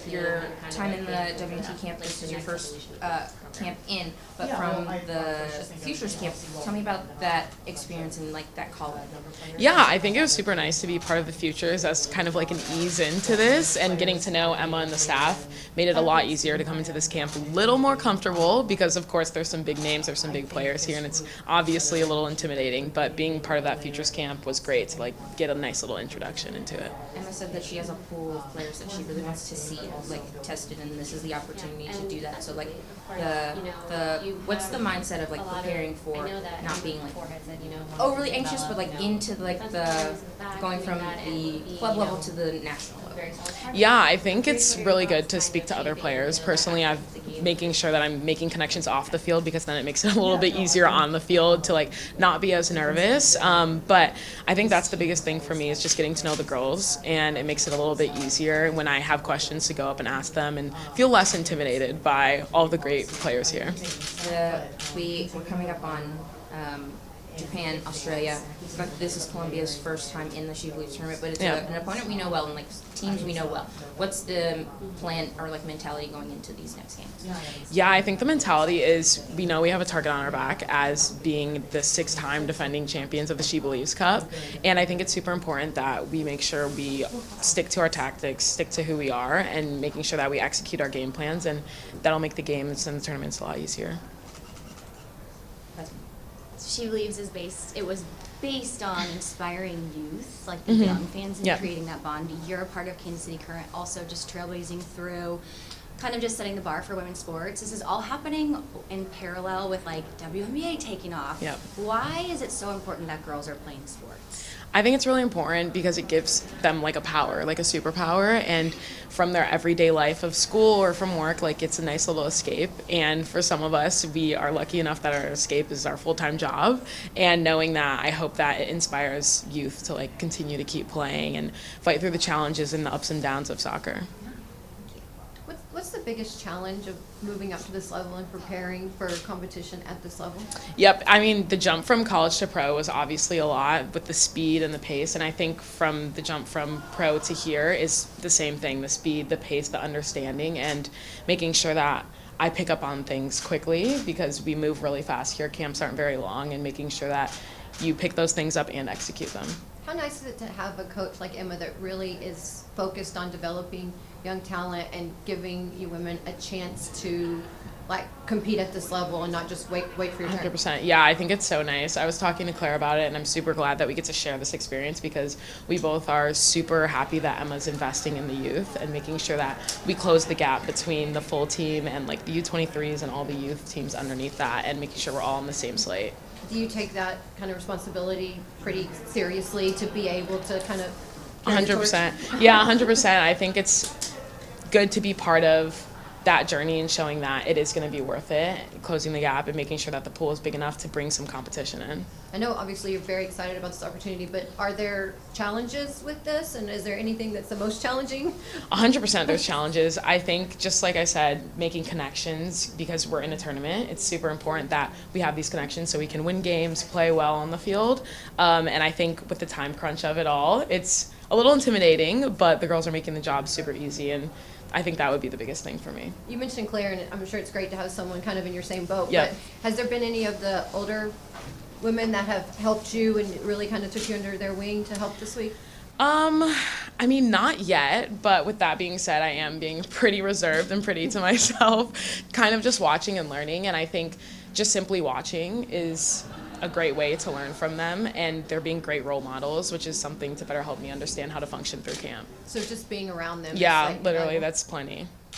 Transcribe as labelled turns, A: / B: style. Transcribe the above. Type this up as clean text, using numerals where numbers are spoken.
A: your time in the WNT camp. This is your first camp in, but from the Futures camp, tell me about that experience and like that call.
B: Yeah, I think it was super nice to be part of the Futures as kind of like an ease into this, and getting to know Emma and the staff made it a lot easier to come into this camp a little more comfortable, because of course there's some big names, there's some big players here, and it's obviously a little intimidating, but being part of that Futures camp was great to like get a nice little introduction into it.
A: Emma said that she has a pool of players that she really wants to see like tested, and this is the opportunity to do that. So like what's the mindset of like preparing for not being like overly anxious, but like into like the going from the club level to the national level?
B: Yeah, I think it's really good to speak to other players. Personally, I'm making sure that I'm making connections off the field, because then it makes it a little bit easier on the field to like not be as nervous. But I think that's the biggest thing for me, is just getting to know the girls, and it makes it a little bit easier when I have questions to go up and ask them and feel less intimidated by all the great players here.
A: We're coming up on Japan, Australia. This is Colombia's first time in the SheBelieves tournament, but it's an opponent we know well, and like teams we know well. What's the plan or like mentality going into these next games?
B: Yeah, I think the mentality is, we know we have a target on our back as being the 6-time defending champions of the SheBelieves Cup, and I think it's super important that we make sure we stick to our tactics, stick to who we are, and making sure that we execute our game plans, and that'll make the games and the tournaments a lot easier.
C: SheBelieves was based on inspiring youth, like the young fans, and creating that bond. You're a part of Kansas City Current, also just trailblazing through, kind of just setting the bar for women's sports. This is all happening in parallel with like WNBA taking off.
B: Yep.
C: Why is it so important that girls are playing sports?
B: I think it's really important because it gives them like a power, like a superpower, and from their everyday life of school or from work, like it's a nice little escape. And for some of us, we are lucky enough that our escape is our full-time job, and knowing that, I hope that it inspires youth to like continue to keep playing and fight through the challenges and the ups and downs of soccer.
D: What's the biggest challenge of moving up to this level and preparing for competition at this level?
B: Yep, I mean, the jump from college to pro was obviously a lot with the speed and the pace, and I think from the jump from pro to here is the same thing, the speed, the pace, the understanding, and making sure that I pick up on things quickly, because we move really fast here. Camps aren't very long, and making sure that you pick those things up and execute them.
D: How nice is it to have a coach like Emma that really is focused on developing young talent and giving you women a chance to like compete at this level and not just wait for your turn?
B: 100%. Yeah, I think it's so nice. I was talking to Claire about it, and I'm super glad that we get to share this experience, because we both are super happy that Emma's investing in the youth and making sure that we close the gap between the full team and like the U23s and all the youth teams underneath that, and making sure we're all on the same slate.
D: Do you take that kind of responsibility pretty seriously to be able to kind of
B: 100%. Yeah, 100%. I think it's good to be part of that journey and showing that it is going to be worth it, closing the gap and making sure that the pool is big enough to bring some competition in.
D: I know obviously you're very excited about this opportunity, but are there challenges with this, and is there anything that's the most challenging?
B: 100% there's challenges. I think, just like I said, making connections, because we're in a tournament, it's super important that we have these connections so we can win games, play well on the field, and I think with the time crunch of it all, it's a little intimidating, but the girls are making the job super easy, and I think that would be the biggest thing for me.
D: You mentioned Claire, and I'm sure it's great to have someone kind of in your same boat,
B: Yep.
D: but has there been any of the older women that have helped you and really kind of took you under their wing to help this week?
B: I mean, not yet, but with that being said, I am being pretty reserved and pretty to myself, kind of just watching and learning, and I think just simply watching is a great way to learn from them, and they're being great role models, which is something to better help me understand how to function through camp.
D: So just being around them.
B: Yeah,
D: is like,
B: literally, that's plenty.